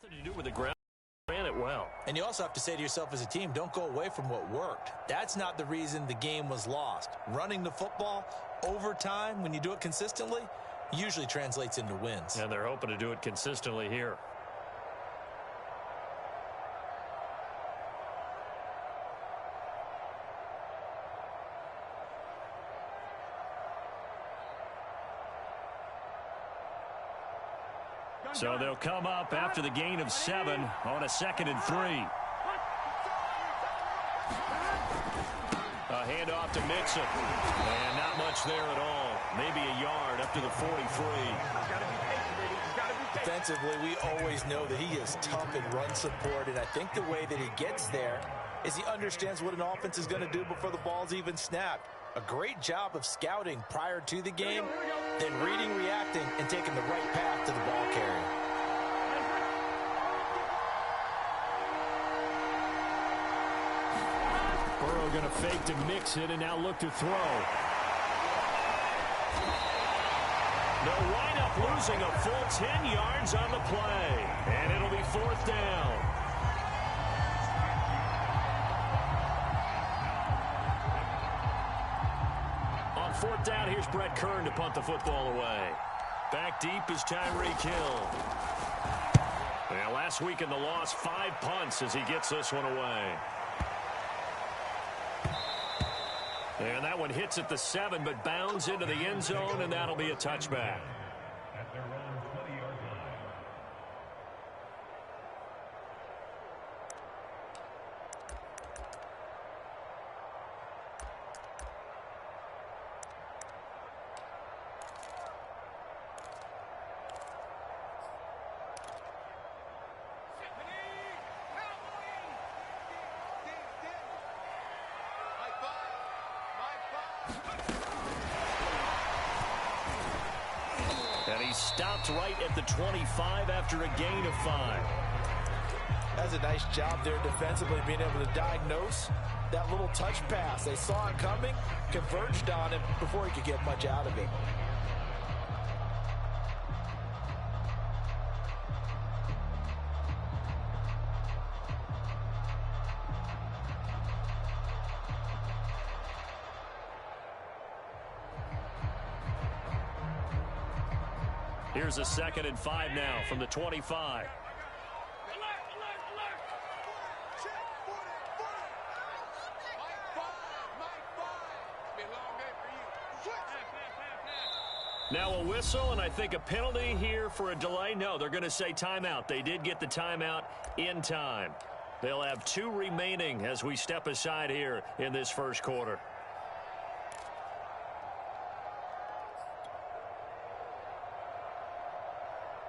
To do with the ground, ran it well. And you also have to say to yourself as a team, don't go away from what worked. That's not the reason the game was lost. Running the football over time, when you do it consistently, usually translates into wins. And they're hoping to do it consistently here. So they'll come up after the gain of 7 on a 2nd and 3. A handoff to Mixon. And not much there at all. Maybe a yard up to the 43. Defensively, we always know that he is tough in run support, and I think the way that he gets there is he understands what an offense is going to do before the ball's even snapped. A great job of scouting prior to the game, then reading, reacting, and taking the right path to the ball carrier. Burrow going to fake to Mixon and now look to throw. They'll wind up losing a full 10 yards on the play, and it'll be 4th down. On 4th down, here's Brett Kern to punt the football away. Back deep is Tyreek Hill. Well, last week in the loss, 5 punts as he gets this one away. And that one hits at the 7, but bounds into the end zone, and that'll be a touchback. And he stopped right at the 25 after a gain of 5. That's a nice job there defensively, being able to diagnose that little touch pass. They saw it coming, converged on him before he could get much out of it. Here's a 2nd and 5 now from the 25. Now a whistle, and I think a penalty here for a delay. No, they're going to say timeout. They did get the timeout in time. They'll have 2 remaining as we step aside here in this first quarter.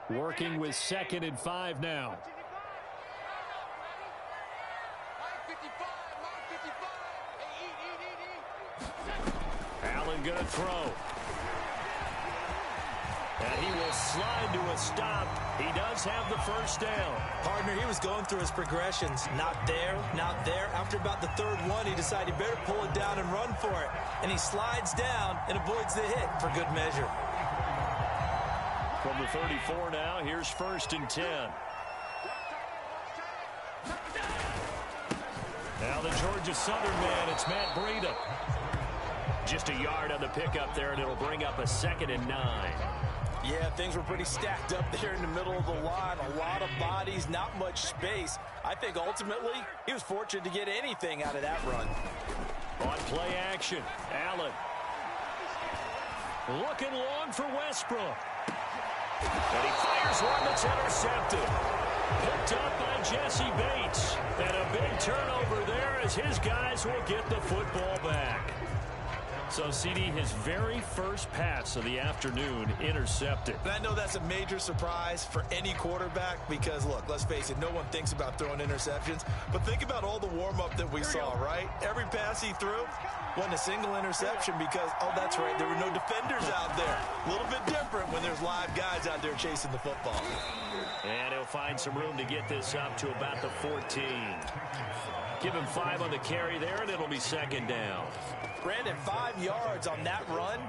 Working with 2nd and 5 now. Allen going to throw. And he will slide to a stop. He does have the first down. Partner, he was going through his progressions. Not there, not there. After about the 3rd one, he decided he better pull it down and run for it. And he slides down and avoids the hit for good measure. From the 34 now, here's 1st and 10. Now the Georgia Southern man, it's Matt Breida. Just a yard on the pickup there, and it'll bring up a 2nd and 9. Yeah, things were pretty stacked up there in the middle of the line. A lot of bodies, not much space. I think ultimately he was fortunate to get anything out of that run. On play action, Allen. Looking long for Westbrook. And he fires one that's intercepted. Picked up by Jesse Bates. And a big turnover there as his guys will get the football back. So, CD, his very first pass of the afternoon intercepted. And I know that's a major surprise for any quarterback because, look, let's face it, no one thinks about throwing interceptions. But think about all the warm-up that we saw, right? Every pass he threw wasn't a single interception because, oh, that's right, there were no defenders out there. A little bit different when there's live guys out there chasing the football. And he'll find some room to get this up to about the 14. Give him 5 on the carry there, and it'll be 2nd down. Brandon, 5 yards on that run.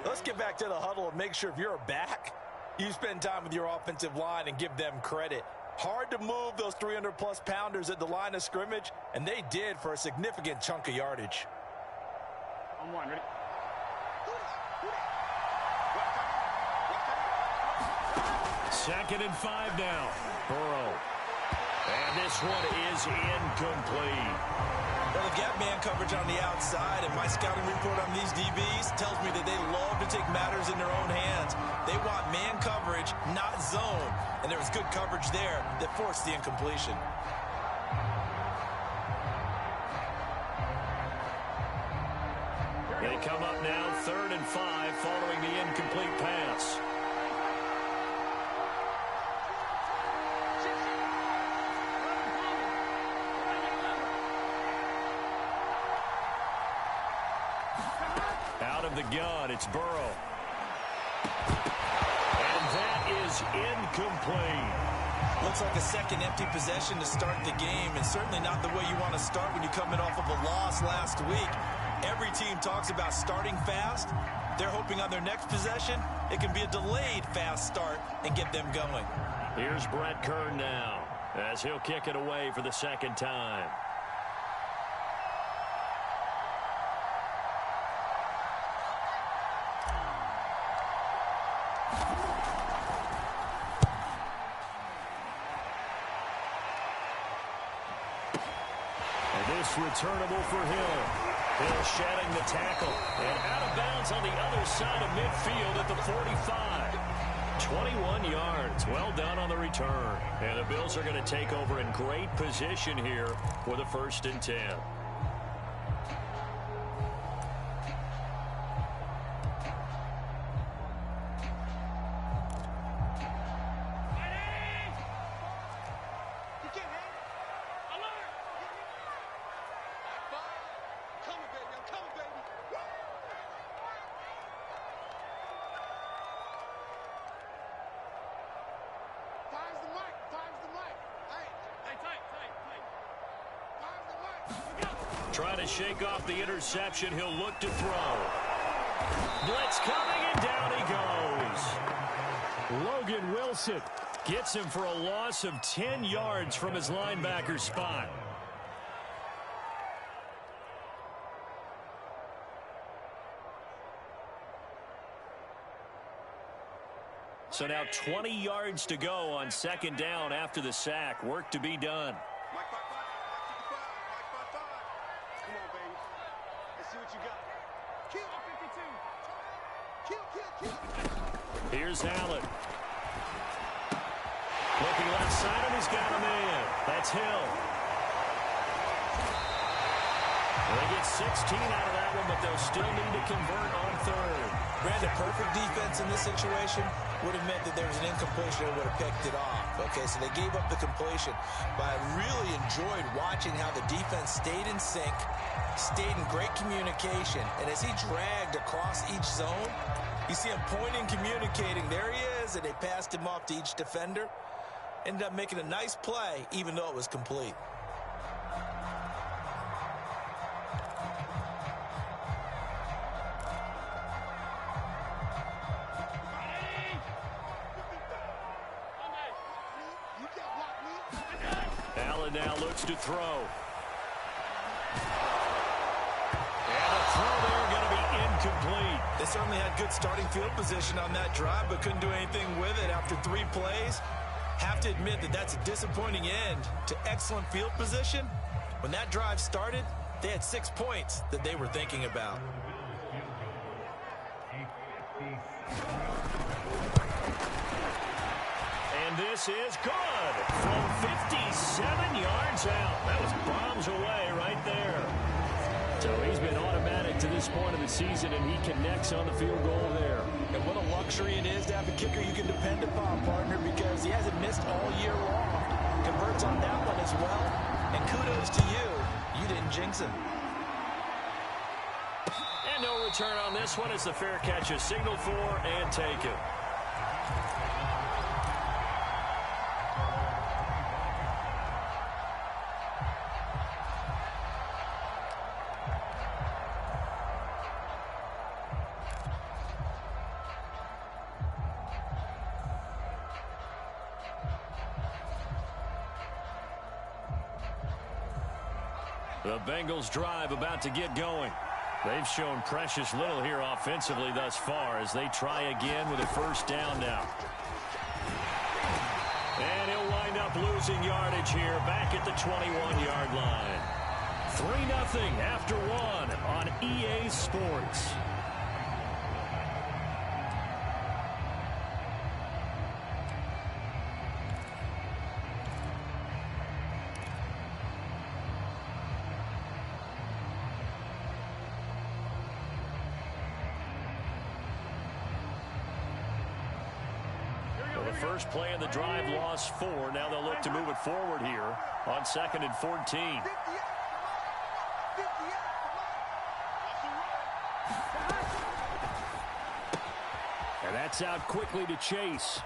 Let's get back to the huddle and make sure if you're a back, you spend time with your offensive line and give them credit. Hard to move those 300-plus pounders at the line of scrimmage, and they did for a significant chunk of yardage. On one, ready? Second and 5 now. Burrow. And this one is incomplete. Well, the gap man coverage on the outside, and my scouting report on these DBs tells me that they love to take matters in their own hands. They want man coverage, not zone. And there was good coverage there that forced the incompletion. They come up now, 3rd and 5, following the incomplete pass. Out of the gun, it's Burrow. And that is incomplete. Looks like a second empty possession to start the game, and certainly not the way you want to start when you're coming off of a loss last week. Every team talks about starting fast. They're hoping on their next possession, it can be a delayed fast start and get them going. Here's Brett Kern now, as he'll kick it away for the second time. This returnable for Hill. Hill shedding the tackle. And out of bounds on the other side of midfield at the 45. 21 yards. Well done on the return. And the Bills are going to take over in great position here for the 1st and 10. Trying to shake off the interception. He'll look to throw. Blitz coming, and down he goes. Logan Wilson gets him for a loss of 10 yards from his linebacker spot. So now 20 yards to go on 2nd down after the sack. Work to be done. Here's Allen. Looking left side, and he's got a man. That's Hill. Well, they get 16 out of that one, but they'll still need to convert on 3rd. Brandon, perfect defense in this situation would have meant that there was an incompletion and would have picked it off. Okay, so they gave up the completion. But I really enjoyed watching how the defense stayed in sync, stayed in great communication, and as he dragged across each zone, you see him pointing, communicating. There he is, and they passed him off to each defender. Ended up making a nice play, even though it was complete. Allen now looks to throw. And a throw there going to be incomplete. They certainly had good starting field position on that drive, but couldn't do anything with it after 3 plays. Have to admit that that's a disappointing end to excellent field position. When that drive started, they had 6 points that they were thinking about. And this is good from 57 yards out. That was bombs away right there. So he's been automatic to this point of the season, and he connects on the field goal there. And what a luxury it is to have a kicker you can depend upon, partner, because he hasn't missed all year long. Converts on that one as well. And kudos to you. You didn't jinx him. And no return on this one. It's the fair catch is signaled for and taken. The Bengals drive about to get going. They've shown precious little here offensively thus far as they try again with a first down now. And he'll wind up losing yardage here back at the 21-yard line. 3-0 after one on EA Sports. The first play of the drive lost 4. Now they'll look to move it forward here on 2nd and 14. And that's out quickly to Chase.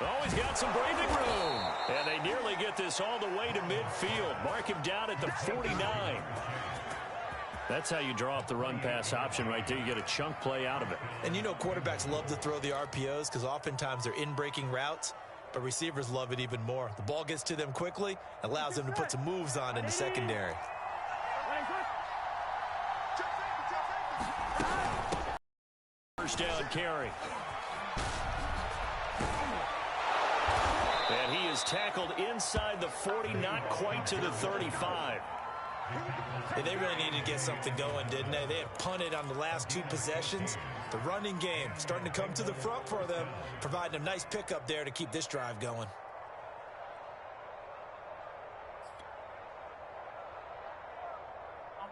Oh, he's got some breathing room. And they nearly get this all the way to midfield. Mark him down at the 49. That's how you draw up the run-pass option right there. You get a chunk play out of it. And you know quarterbacks love to throw the RPOs because oftentimes they're in-breaking routes, but receivers love it even more. The ball gets to them quickly, allows them to put some moves on in the secondary. First down carry. And he is tackled inside the 40, not quite to the 35. Yeah, they really needed to get something going, didn't they? They had punted on the last 2 possessions. The running game starting to come to the front for them, providing a nice pickup there to keep this drive going.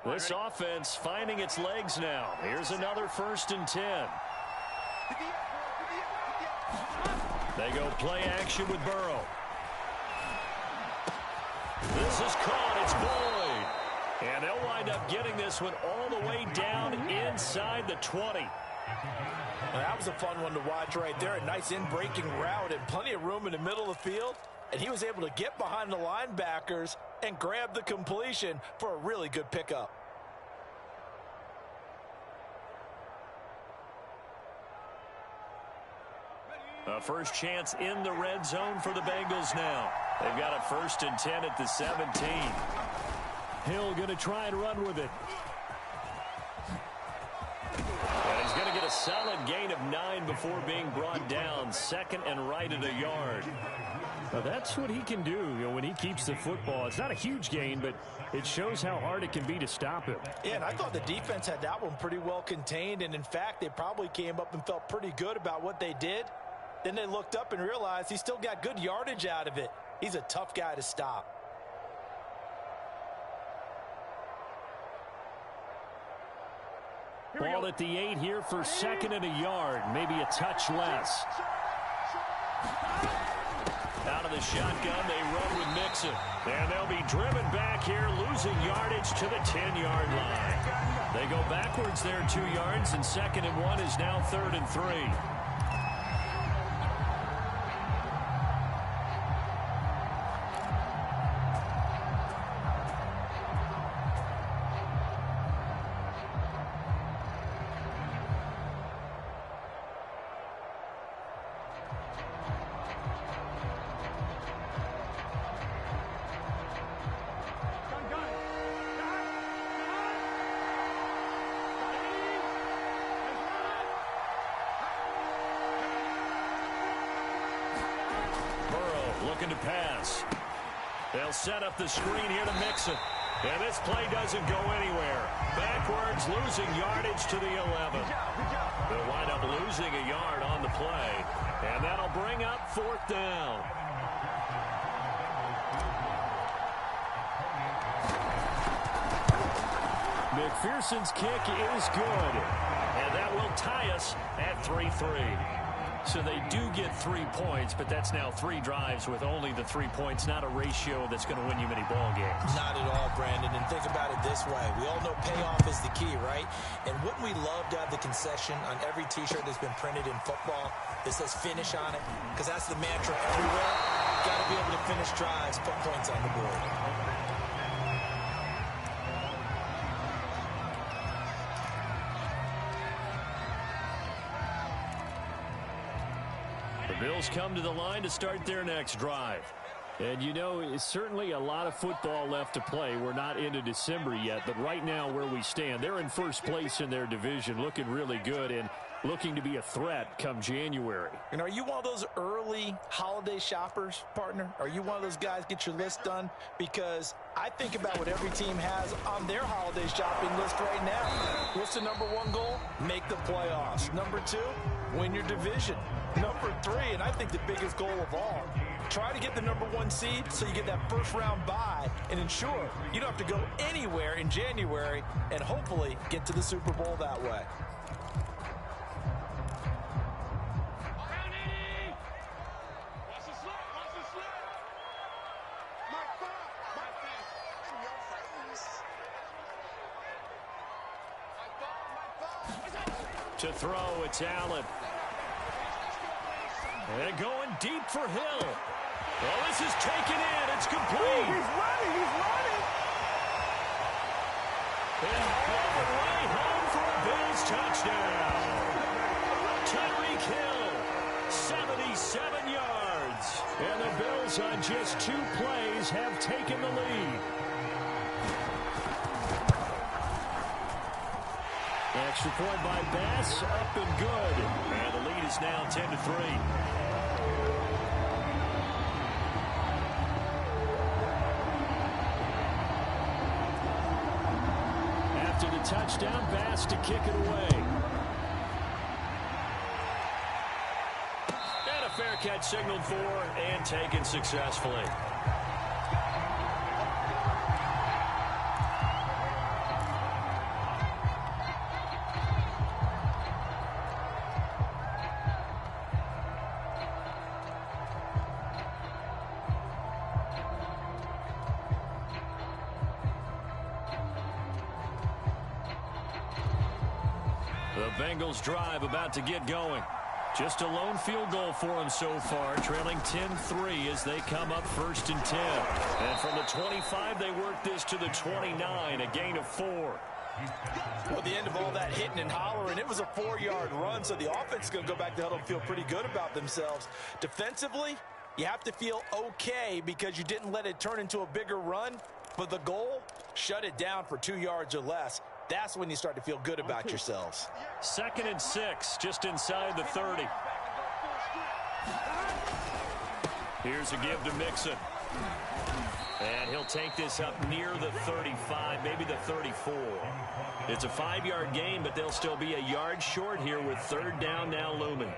This offense finding its legs now. Here's another 1st and 10. They go play action with Burrow. This is caught. It's Boyd. And they'll wind up getting this one all the way down inside the 20. Well, that was a fun one to watch right there. A nice in-breaking route and plenty of room in the middle of the field. And he was able to get behind the linebackers and grab the completion for a really good pickup. A first chance in the red zone for the Bengals now. They've got a 1st and 10 at the 17. Hill going to try and run with it. And he's going to get a solid gain of 9 before being brought down. 2nd and right at a yard. Now that's what he can do, when he keeps the football. It's not a huge gain, but it shows how hard it can be to stop him. Yeah, and I thought the defense had that one pretty well contained. And, in fact, they probably came up and felt pretty good about what they did. Then they looked up and realized he still got good yardage out of it. He's a tough guy to stop. Ball at the 8 here for 2nd and a yard, maybe a touch less. Out of the shotgun, they run with Mixon. And they'll be driven back here, losing yardage to the 10-yard line. They go backwards there 2 yards, and 2nd and 1 is now 3rd and 3. Looking to pass. They'll set up the screen here to Mixon. And this play doesn't go anywhere. Backwards, losing yardage to the 11. They'll wind up losing a yard on the play. And that'll bring up 4th down. McPherson's kick is good. And that will tie us at 3-3. So they do get 3 points, but that's now 3 drives with only the 3 points, not a ratio that's going to win you many ball games. Not at all, Brandon. And think about it this way. We all know payoff is the key, right? And wouldn't we love to have the concession on every T-shirt that's been printed in football that says finish on it? Because that's the mantra everywhere. Got to be able to finish drives, put points on the board. The Bills come to the line to start their next drive. And, you know, it's certainly a lot of football left to play. We're not into December yet, but right now where we stand, they're in first place in their division, looking really good and looking to be a threat come January. And are you one of those early holiday shoppers, partner? Are you one of those guys get your list done? Because I think about what every team has on their holiday shopping list right now. What's the number one goal? Make the playoffs. Number two, win your division. Number three, and I think the biggest goal of all, try to get the number one seed so you get that first round bye and ensure you don't have to go anywhere in January and hopefully get to the Super Bowl that way. To throw, it's Allen. And going deep for Hill. Well, this is taken in. It's complete. He's running. He's running. And all the way home for a Bills touchdown. Tyreek Hill, 77 yards. And the Bills on just 2 plays have taken the lead. Extra point by Bass, up and good. And the lead is now 10-3. After the touchdown, Bass to kick it away. And a fair catch signaled for and taken successfully. The Bengals drive about to get going. Just a lone field goal for them so far, trailing 10-3 as they come up 1st and 10. And from the 25, they work this to the 29, a gain of 4. Well, at the end of all that hitting and hollering, it was a 4-yard run, so the offense is going to go back to huddle and feel pretty good about themselves. Defensively, you have to feel okay because you didn't let it turn into a bigger run, but the goal, shut it down for 2 yards or less. That's when you start to feel good about yourselves. 2nd and 6, just inside the 30. Here's a give to Mixon. And he'll take this up near the 35, maybe the 34. It's a 5-yard gain, but they'll still be a yard short here with 3rd down now looming.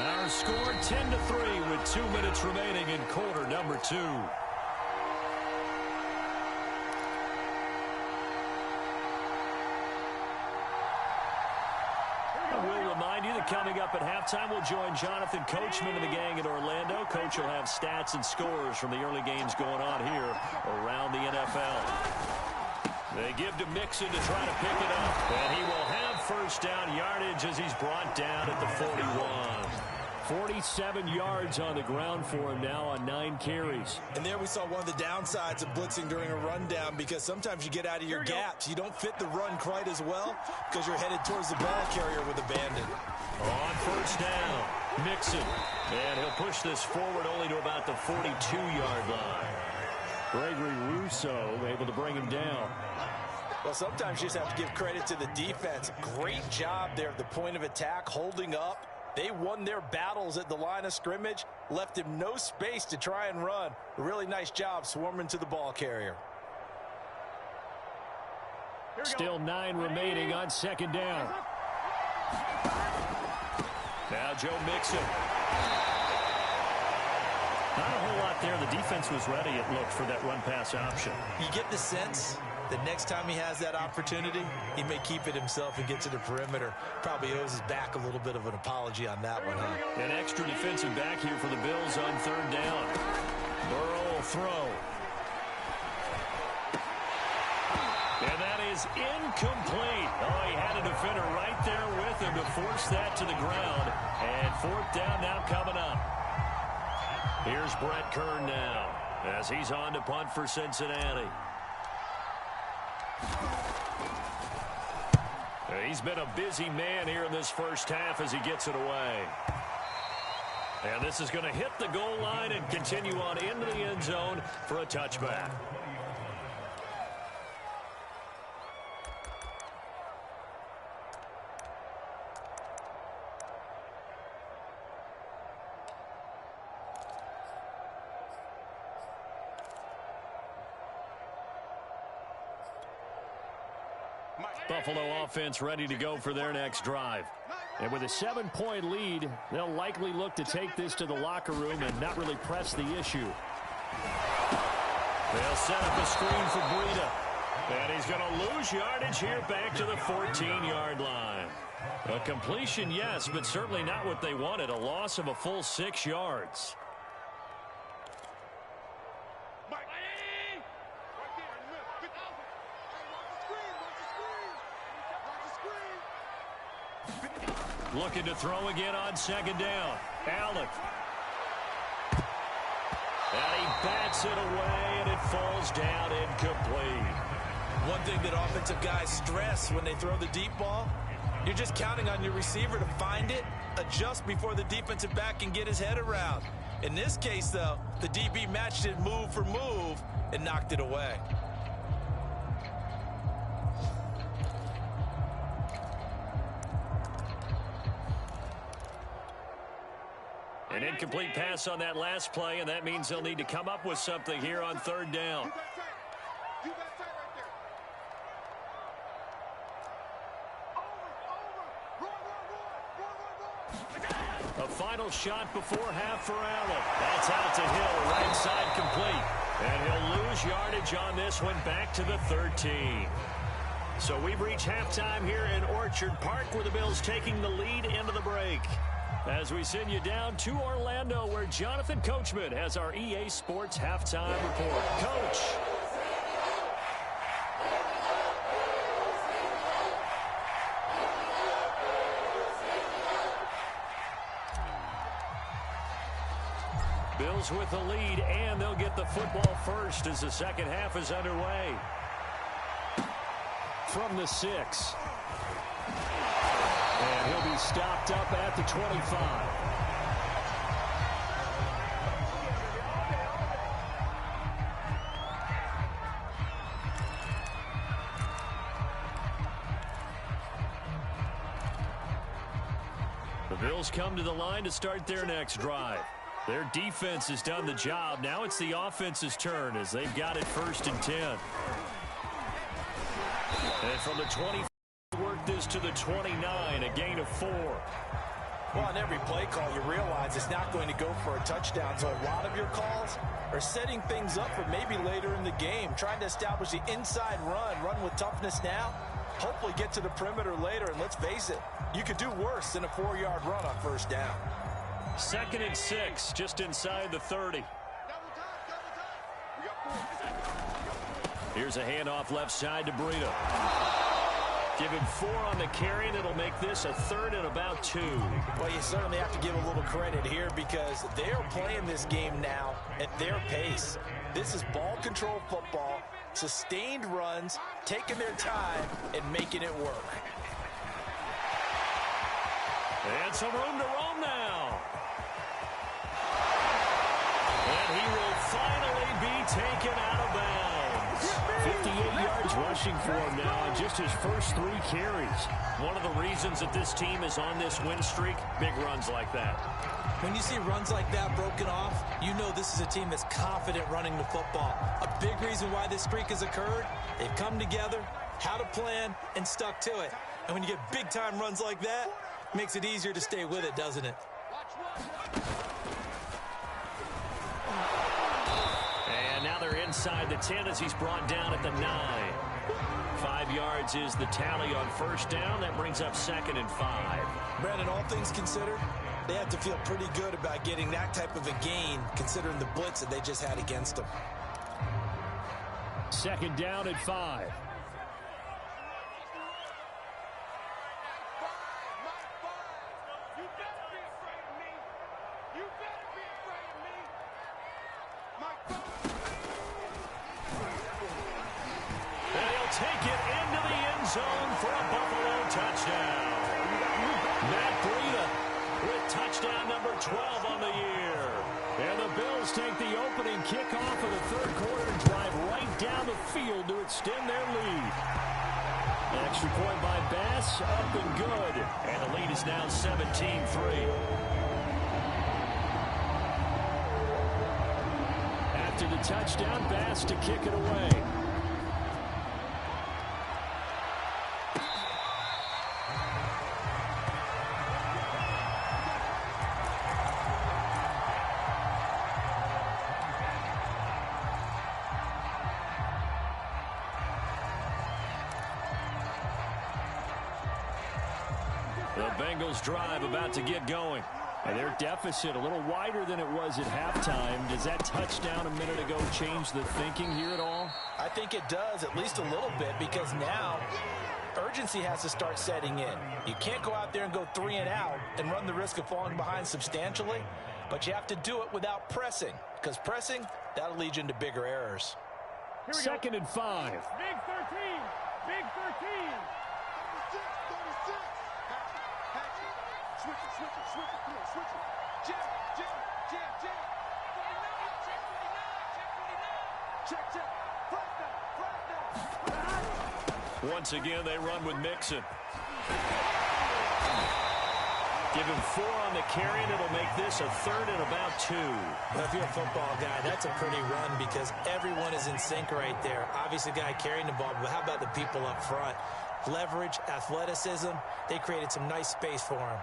Our score 10-3 with 2 minutes remaining in quarter number 2. We'll remind you that coming up at halftime, we'll join Jonathan Coachman and the gang in Orlando. Coach will have stats and scores from the early games going on here around the NFL. They give to Mixon to try to pick it up. And he will have 1st down yardage as he's brought down at the 41. 47 yards on the ground for him now on 9 carries. And there we saw one of the downsides of blitzing during a rundown, because sometimes you get out of your gaps. You don't fit the run quite as well because you're headed towards the ball carrier with abandon. On 1st down, Mixon. And he'll push this forward only to about the 42-yard line. Gregory Rousseau able to bring him down. Well, sometimes you just have to give credit to the defense. Great job there at the point of attack, holding up. They won their battles at the line of scrimmage, left him no space to try and run. A really nice job swarming to the ball carrier. Still 9 remaining on 2nd down. Now Joe Mixon. Not a whole lot there. The defense was ready, it looked, for that run-pass option. You get the sense that next time he has that opportunity, he may keep it himself and get to the perimeter. Probably owes his back a little bit of an apology on that one, huh? An extra defensive back here for the Bills on 3rd down. Burrow will throw. is incomplete. Oh, he had a defender right there with him to force that to the ground. And fourth down now coming up. Here's Brett Kern now as he's on to punt for Cincinnati. He's been a busy man here in this first half as he gets it away. And this is going to hit the goal line and continue on into the end zone for a touchback. Buffalo offense ready to go for their next drive. And with a 7-point lead, they'll likely look to take this to the locker room and not really press the issue. They'll set up a screen for Breida. And he's going to lose yardage here back to the 14-yard line. A completion, yes, but certainly not what they wanted. A loss of a full 6 yards. Looking to throw again on second down. Allen. And he bats it away, and it falls down incomplete. One thing that offensive guys stress when they throw the deep ball, you're just counting on your receiver to find it, adjust before the defensive back can get his head around. In this case, though, the DB matched it move for move and knocked it away. An incomplete pass on that last play, and that means they'll need to come up with something here on third down. A final shot before half for Allen. That's out to Hill, right side complete. And he'll lose yardage on this one back to the 13. So we've reached halftime here in Orchard Park, where the Bills taking the lead into the break. As we send you down to Orlando, where Jonathan Coachman has our EA Sports halftime report. Coach. Bills with the lead, and they'll get the football first as the second half is underway. From the 6. And he'll be stopped up at the 25. The Bills come to the line to start their next drive. Their defense has done the job. Now it's the offense's turn as they've got it 1st and 10. And from the 20. Work this to the 29, a gain of 4. Well, on every play call, you realize it's not going to go for a touchdown. So a lot of your calls are setting things up for maybe later in the game, trying to establish the inside run with toughness now, hopefully get to the perimeter later. And let's face it, you could do worse than a 4-yard run on first down. 2nd and 6, just inside the 30. Here's a handoff left side to Breida. Give him 4 on the carry, and it'll make this a 3rd and about 2. Well, you certainly have to give a little credit here because they're playing this game now at their pace. This is ball control football, sustained runs, taking their time, and making it work. And some room to roam now. And he will finally be taken out of bounds. 58 yards rushing for him now in just his first 3 carries. One of the reasons that this team is on this win streak, big runs like that. When you see runs like that broken off, you know this is a team that's confident running the football. A big reason why this streak has occurred, they've come together, had a plan, and stuck to it. And when you get big-time runs like that, it makes it easier to stay with it, doesn't it? Inside the 10 as he's brought down at the 9. 5 yards is the tally on first down. That brings up 2nd and 5. Brandon, all things considered, they have to feel pretty good about getting that type of a gain considering the blitz that they just had against them. 2nd down at 5. take it into the end zone for a Buffalo touchdown. Matt Breida with touchdown number 12 on the year. And the Bills take the opening kickoff of the third quarter and drive right down the field to extend their lead. Extra point by Bass, up and good. And the lead is now 17-3. After the touchdown, Bass to kick it away. The Bengals drive about to get going. And their deficit a little wider than it was at halftime. Does that touchdown a minute ago change the thinking here at all? I think it does, at least a little bit, because now urgency has to start setting in. You can't go out there and go 3 and out and run the risk of falling behind substantially, but you have to do it without pressing, because pressing, that'll lead you into bigger errors. Second and 5. Big 13. Big 13. Switch it. Come on, switch it. Jab. Check. Flag down. Once again, they run with Mixon. Give him 4 on the carry, and it'll make this a third and about 2. Well, if you're a football guy, that's a pretty run because everyone is in sync right there. Obviously, the guy carrying the ball, but how about the people up front? Leverage, athleticism, they created some nice space for him.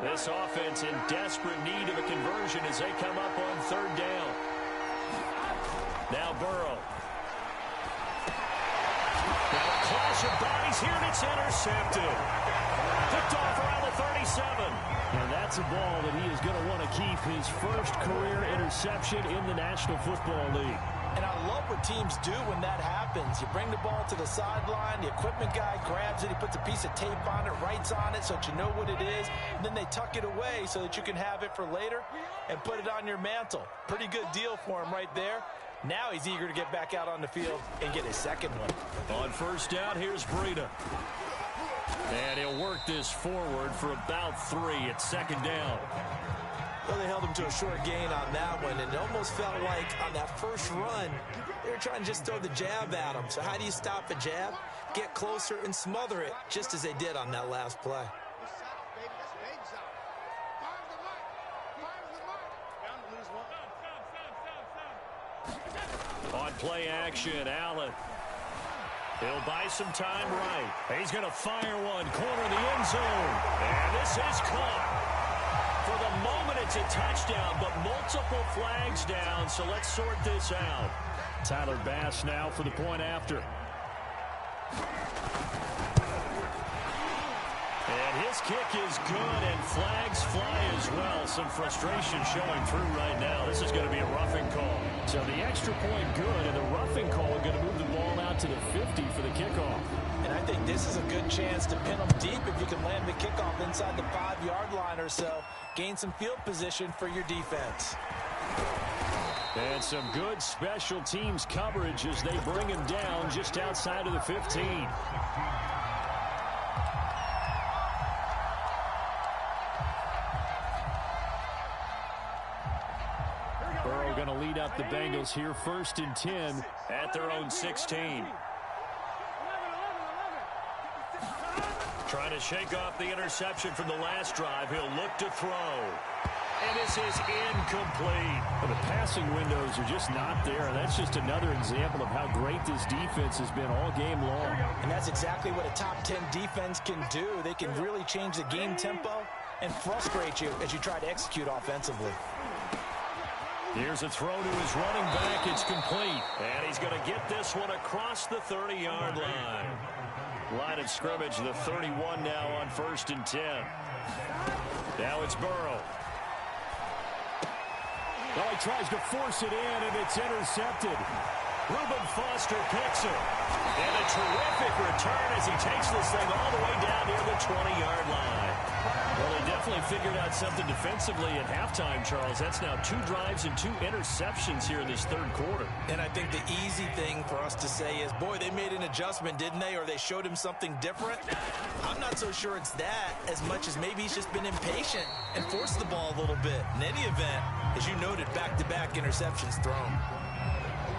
This offense in desperate need of a conversion as they come up on third down. Now Burrow. Now a clash of bodies here, and it's intercepted. Picked off around the 37. And that's a ball that he is going to want to keep, his first career interception in the National Football League. And I love what teams do when that happens. You bring the ball to the sideline, the equipment guy grabs it, he puts a piece of tape on it, writes on it so that you know what it is, and then they tuck it away so that you can have it for later and put it on your mantle. Pretty good deal for him right there. Now he's eager to get back out on the field and get his second one. On first down, here's Breida. And he'll work this forward for about 3 at second down. Well, they held him to a short gain on that one, and it almost felt like on that first run, they were trying to just throw the jab at him. So how do you stop a jab? Get closer and smother it, just as they did on that last play. On play action, Allen. He'll buy some time right. He's going to fire one, corner of the end zone. And this is caught. For the moment, it's a touchdown, but multiple flags down, so let's sort this out. Tyler Bass now for the point after. And his kick is good, and flags fly as well. Some frustration showing through right now. This is going to be a roughing call. So the extra point good, and the roughing call going to move the ball out to the 50 for the kickoff. And I think this is a good chance to pin them deep if you can land the kickoff inside the 5-yard line or so. Gain some field position for your defense. And some good special teams coverage as they bring him down just outside of the 15. Burrow going to lead up the Bengals here, 1st and 10 at their own 16. Trying to shake off the interception from the last drive. He'll look to throw. And this is incomplete. Well, the passing windows are just not there. That's just another example of how great this defense has been all game long. And that's exactly what a top 10 defense can do. They can really change the game tempo and frustrate you as you try to execute offensively. Here's a throw to his running back. It's complete. And he's going to get this one across the 30-yard line. Line of scrimmage, the 31 now on 1st and 10. Now it's Burrow. Oh, he tries to force it in, and it's intercepted. Reuben Foster picks it. And a terrific return as he takes this thing all the way down near the 20-yard line. Well, they definitely figured out something defensively at halftime, Charles. That's now 2 drives and 2 interceptions here in this third quarter. And I think the easy thing for us to say is, boy, they made an adjustment, didn't they? Or they showed him something different. I'm not so sure it's that as much as maybe he's just been impatient and forced the ball a little bit. In any event, as you noted, back-to-back interceptions thrown.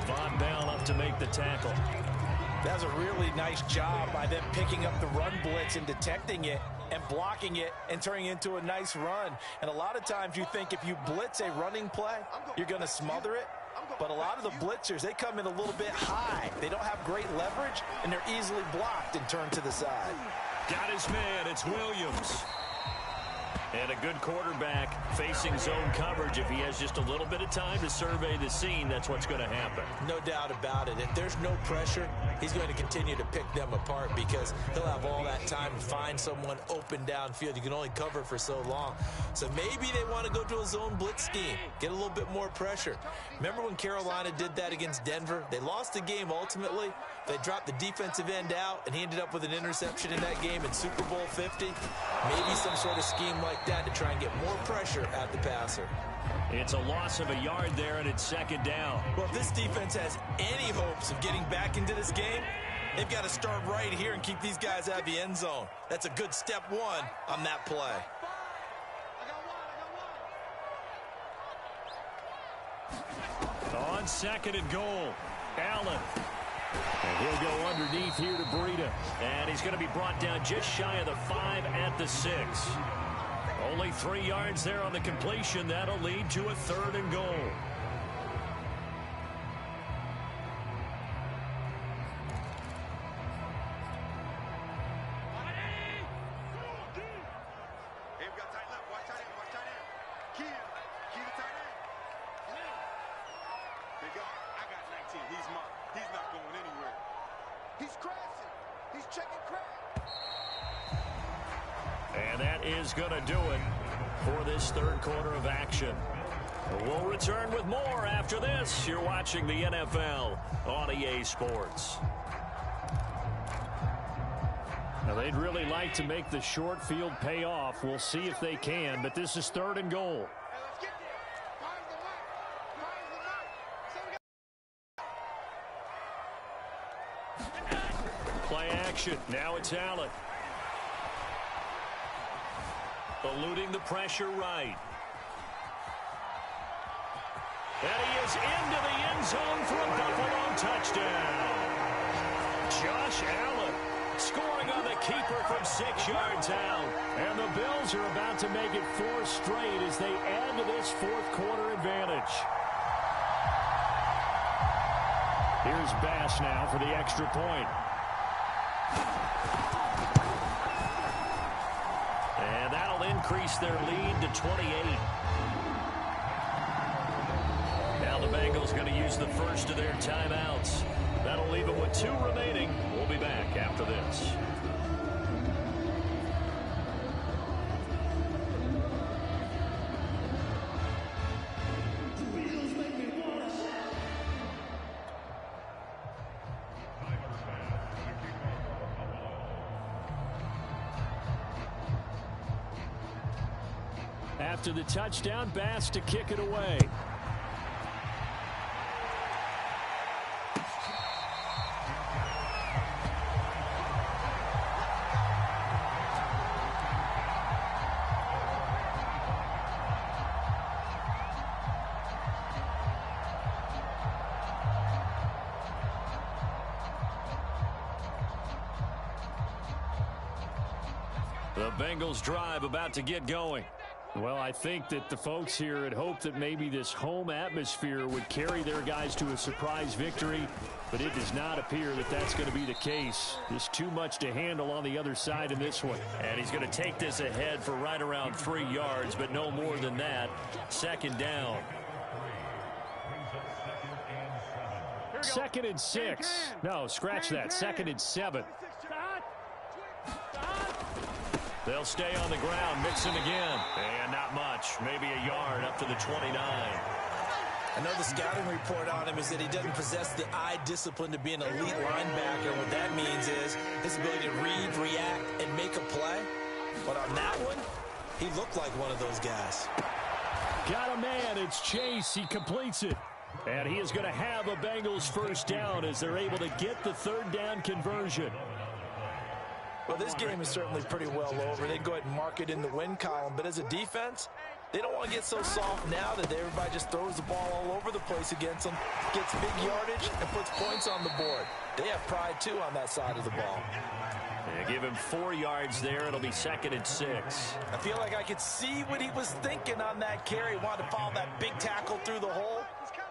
Von Bell up to make the tackle. That was a really nice job by them picking up the run blitz and detecting it and blocking it and turning it into a nice run. And a lot of times you think if you blitz a running play, you're going to smother it. But a lot of the blitzers, they come in a little bit high. They don't have great leverage, and they're easily blocked and turned to the side. Got his man. It's Williams. And a good quarterback facing zone coverage. If he has just a little bit of time to survey the scene, that's what's going to happen. No doubt about it. If there's no pressure, he's going to continue to pick them apart because he'll have all that time to find someone open downfield. You can only cover for so long. So maybe they want to go to a zone blitz scheme, get a little bit more pressure. Remember when Carolina did that against Denver? They lost the game ultimately. They dropped the defensive end out, and he ended up with an interception in that game in Super Bowl 50. Maybe some sort of scheme like that to try and get more pressure at the passer. It's a loss of a yard there, and it's second down. Well, if this defense has any hopes of getting back into this game, they've got to start right here and keep these guys out of the end zone. That's a good step one on that play. On second and goal, Allen. And he'll go underneath here to Breida. And he's going to be brought down just shy of the 5 at the 6. Only 3 yards there on the completion. That'll lead to a 3rd and goal. Hey, we got tight left. Watch tight end. Watch tight end. Key to tight end. Big up. I got 19. He's mine. He's not going anywhere. He's crashing. He's checking crash. And that is going to do it for this third quarter of action. We'll return with more after this. You're watching the NFL on EA Sports. Now, they'd really like to make the short field pay off. We'll see if they can, but this is 3rd and goal. Hey, let's get there. Find the mark. Find the mark. Play action. Now it's Allen. Eluding the pressure right. And he is into the end zone for a Buffalo touchdown. Josh Allen scoring on the keeper from 6 yards out. And the Bills are about to make it 4 straight as they add to this fourth quarter advantage. Here's Bass now for the extra point. And that'll increase their lead to 28. Now the Bengals going to use the first of their timeouts. That'll leave them with 2 remaining. We'll be back after this. After the touchdown, Bass to kick it away. The Bengals drive about to get going. Well, I think that the folks here had hoped that maybe this home atmosphere would carry their guys to a surprise victory, but it does not appear that that's going to be the case. There's too much to handle on the other side in this one. And he's going to take this ahead for right around 3 yards, but no more than that. Second down. 2nd and 6. No, scratch that. 2nd and 7. They'll stay on the ground, Mixon again. And not much. Maybe a yard up to the 29. I know the scouting report on him is that he doesn't possess the eye discipline to be an elite linebacker. What that means is his ability to read, react, and make a play. But on that one, he looked like one of those guys. Got a man. It's Chase. He completes it. And he is going to have a Bengals first down as they're able to get the third down conversion. Well, this game is certainly pretty well over. They'd go ahead and mark it in the win column. But as a defense, they don't want to get so soft now that everybody just throws the ball all over the place against them, gets big yardage, and puts points on the board. They have pride, too, on that side of the ball. They give him 4 yards there. It'll be 2nd and 6. I feel like I could see what he was thinking on that carry. Wanted to follow that big tackle through the hole.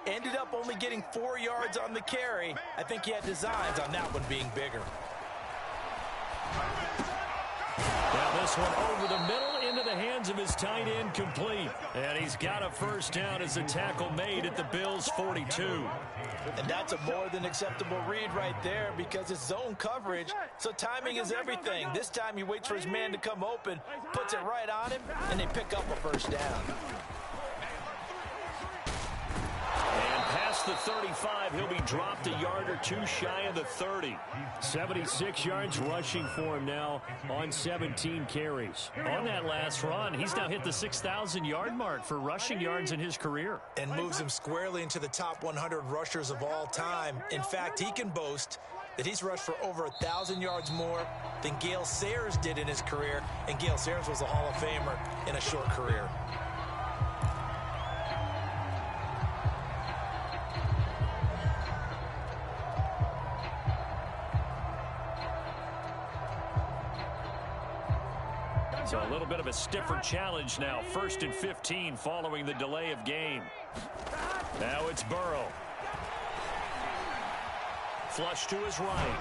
Ended up only getting 4 yards on the carry. I think he had designs on that one being bigger. Now this one over the middle into the hands of his tight end, complete. And he's got a first down as a tackle made at the Bills' 42. And that's a more than acceptable read right there because it's zone coverage, so timing is everything. This time he waits for his man to come open, puts it right on him, and they pick up a first down. And past the 35, he'll be dropped a yard or 2 shy of the 30. 76 yards rushing for him now on 17 carries. On that last run, he's now hit the 6,000-yard mark for rushing yards in his career. And moves him squarely into the top 100 rushers of all time. In fact, he can boast that he's rushed for over 1,000 yards more than Gale Sayers did in his career. And Gale Sayers was a Hall of Famer in a short career. So a little bit of a stiffer challenge now. 1st and 15 following the delay of game. Now it's Burrow. Flush to his right.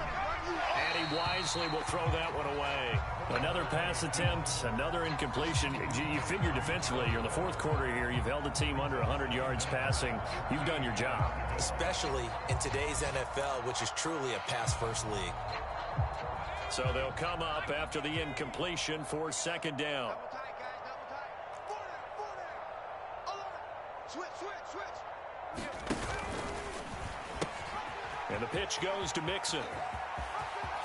And he wisely will throw that one away. Another pass attempt, another incompletion. You figure defensively, you're in the 4th quarter here. You've held the team under 100 yards passing. You've done your job. Especially in today's NFL, which is truly a pass-first league. So they'll come up after the incompletion for 2nd down. And the pitch goes to Mixon.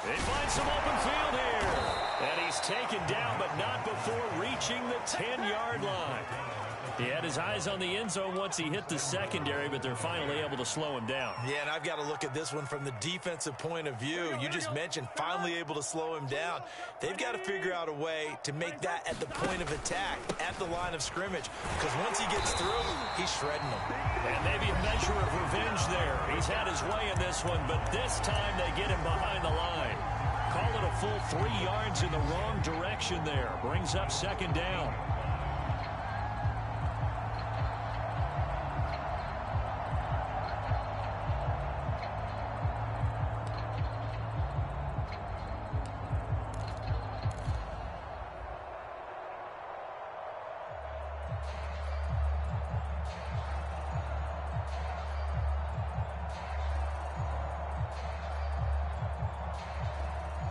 They find some open field here. And he's taken down, but not before reaching the 10-yard line. He had his eyes on the end zone once he hit the secondary, but they're finally able to slow him down. Yeah, and I've got to look at this one from the defensive point of view. You just mentioned finally able to slow him down. They've got to figure out a way to make that at the point of attack, at the line of scrimmage, because once he gets through, he's shredding them. And maybe a measure of revenge there. He's had his way in this one, but this time they get him behind the line. Call it a full 3 yards in the wrong direction there. Brings up 2nd down.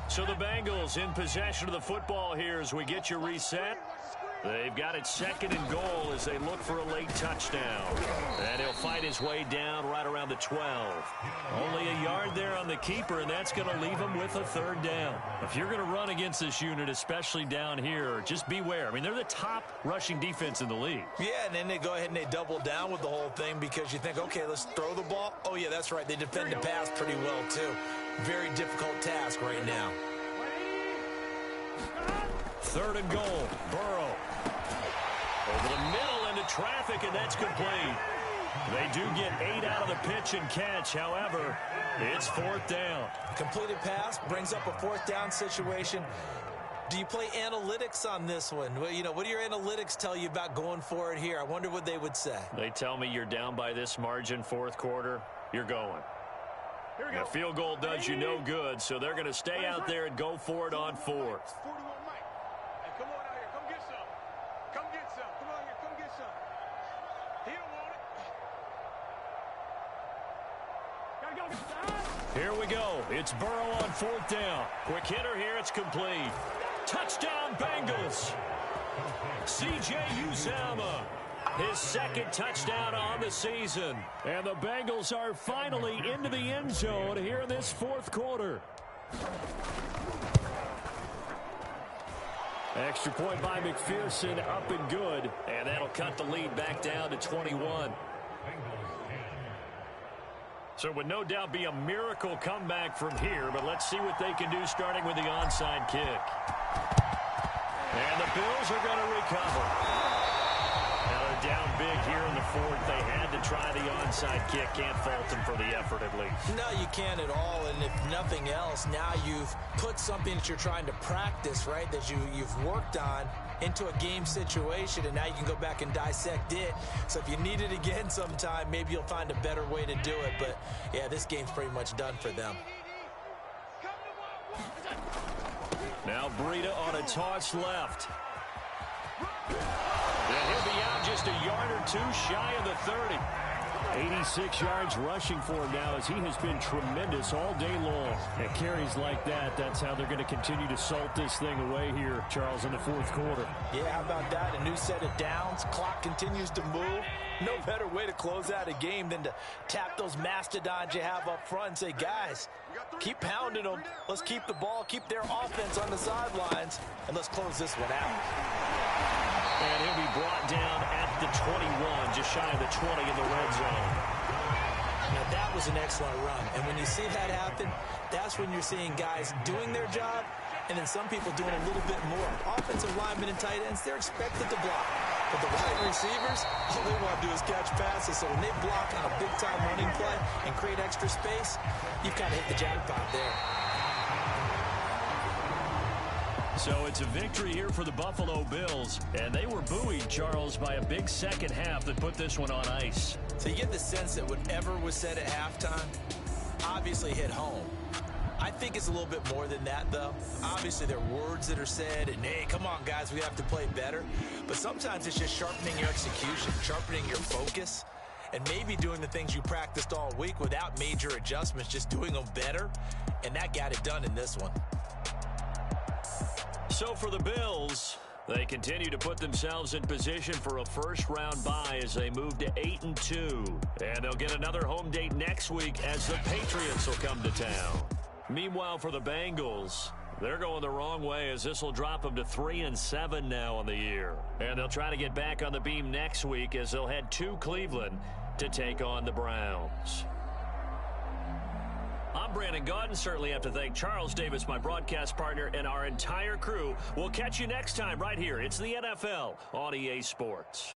So the Bengals in possession of the football here as we get you reset. They've got it 2nd and goal as they look for a late touchdown. And he'll fight his way down right around the 12. Only a yard there on the keeper, and that's going to leave him with a 3rd down. If you're going to run against this unit, especially down here, just beware. I mean, they're the top rushing defense in the league. Yeah, and then they go ahead and they double down with the whole thing because you think, okay, let's throw the ball. Oh, yeah, that's right. They defend the pass pretty well, too. Very difficult task right now. 3rd and goal. Burrow. Over the middle into traffic, and that's complete. They do get 8 out of the pitch and catch. However, it's 4th down. Completed pass brings up a 4th down situation. Do you play analytics on this one? Well, you know, what do your analytics tell you about going for it here? I wonder what they would say. They tell me you're down by this margin 4th quarter. You're going. The field goal does you no good, so they're going to stay out there and go for it on 4th. Here we go. It's Burrow on 4th down. Quick hitter here. It's complete. Touchdown, Bengals. C.J. Uzomah. His second touchdown on the season. And the Bengals are finally into the end zone here in this fourth quarter. Extra point by McPherson, up and good. And that'll cut the lead back down to 21. So it would no doubt be a miracle comeback from here, but let's see what they can do starting with the onside kick. And the Bills are going to recover. Now they're down big here in the fourth. They had to try the onside kick. Can't fault them for the effort at least. No, you can't at all. And if nothing else, now you've put something that you're trying to practice, right, that you've worked on into a game situation, and now you can go back and dissect it. So if you need it again sometime, maybe you'll find a better way to do it. But, yeah, this game's pretty much done for them. Now Breida on a toss left. And he'll be out just a yard or two shy of the 30. 86 yards rushing for him now as he has been tremendous all day long. And carries like that, that's how they're going to continue to salt this thing away here, Charles, in the fourth quarter. Yeah, how about that? A new set of downs. Clock continues to move. No better way to close out a game than to tap those mastodons you have up front and say, guys, keep pounding them. Let's keep the ball, keep their offense on the sidelines, and let's close this one out. And he'll be brought down at the 21, just shy of the 20 in the red zone. Now, that was an excellent run. And when you see that happen, that's when you're seeing guys doing their job and then some people doing a little bit more. Offensive linemen and tight ends, they're expected to block. But the wide receivers, all they want to do is catch passes. So when they block on a big-time running play and create extra space, you've kind of hit the jackpot there. So it's a victory here for the Buffalo Bills. And they were buoyed, Charles, by a big second half that put this one on ice. So you get the sense that whatever was said at halftime obviously hit home. I think it's a little bit more than that, though. Obviously, there are words that are said, and, hey, come on, guys, we have to play better. But sometimes it's just sharpening your execution, sharpening your focus, and maybe doing the things you practiced all week without major adjustments, just doing them better. And that got it done in this one. So for the Bills, they continue to put themselves in position for a first-round bye as they move to 8-2. And they'll get another home date next week as the Patriots will come to town. Meanwhile, for the Bengals, they're going the wrong way as this will drop them to 3-7 now on the year. And they'll try to get back on the beam next week as they'll head to Cleveland to take on the Browns. I'm Brandon Gaudin. Certainly have to thank Charles Davis, my broadcast partner, and our entire crew. We'll catch you next time right here. It's the NFL on EA Sports.